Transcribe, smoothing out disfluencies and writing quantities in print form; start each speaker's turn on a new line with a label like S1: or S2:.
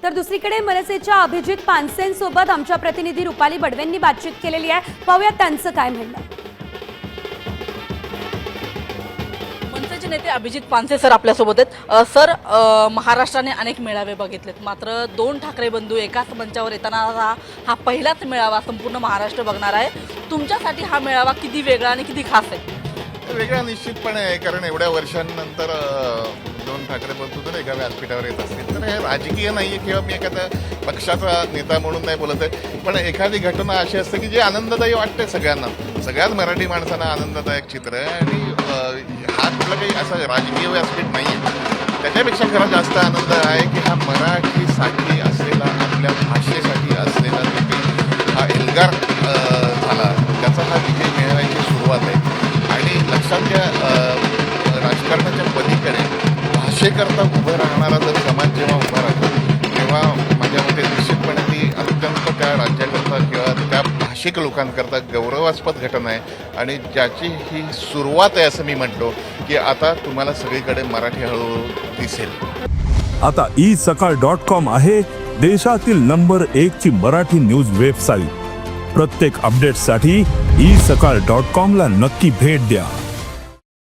S1: तर दुसरीकडे मनसेच्या अभिजित पानसेंसोबत आमच्या प्रतिनिधी रुपाली बडवेंनी बातचीत केलेली आहे. पाहूया त्यांचं काय म्हणणं आहे.
S2: मनसेचे नेते अभिजित पानसे सर आपल्यासोबत आहेत. सर, महाराष्ट्राने अनेक मेळावे बघितलेत, मात्र दोन ठाकरे बंधू एकाच मंचावर येताना हा पहिलाच मेळावा संपूर्ण महाराष्ट्र बघणार आहे. तुमच्यासाठी हा मेळावा किती वेगळा आणि किती खास आहे?
S3: वेगळा निश्चितपणे आहे, कारण एवढ्या वर्षांनंतर दोन ठाकरे बंधू जर एका व्यासपीठावर येत असतील तर हे राजकीय नाही आहे किंवा मी एखाद्या पक्षाचा नेता म्हणून नाही बोलत आहे, पण एखादी घटना अशी असते की जी आनंददायी वाटते सगळ्यांना. सगळ्याच मराठी माणसांना आनंददायक चित्र आहे आणि हा कुठला काही असं राजकीय व्यासपीठ नाही आहे. त्याच्यापेक्षा खरा जास्त आनंद आहे की हा मराठीसाठी असलेला, आपल्या भाषेसाठी असलेला जो काही हा एल्गार झाला त्याचा हा विजय मिळवायची सुरुवात आहे. आणि लक्षात घ्या, राजकारणाच्या पलीकडे भाषेकरता उभं राहणारा जर समाज जेव्हा उभा राहतो तेव्हा माझ्या मते निश्चितपणे ती अत्यंत त्या राज्याकरता किंवा त्या भाषिक लोकांकरता गौरवास्पद घटना आहे आणि ज्याची ही सुरुवात आहे असं मी म्हणतो की आता तुम्हाला सगळीकडे मराठी हळूहळू दिसेल.
S4: आता isakal.com आहे देशातील नंबर 1 ची मराठी न्यूज वेबसाईट. प्रत्येक अपडेटसाठी isakal.com ला नक्की भेट द्या.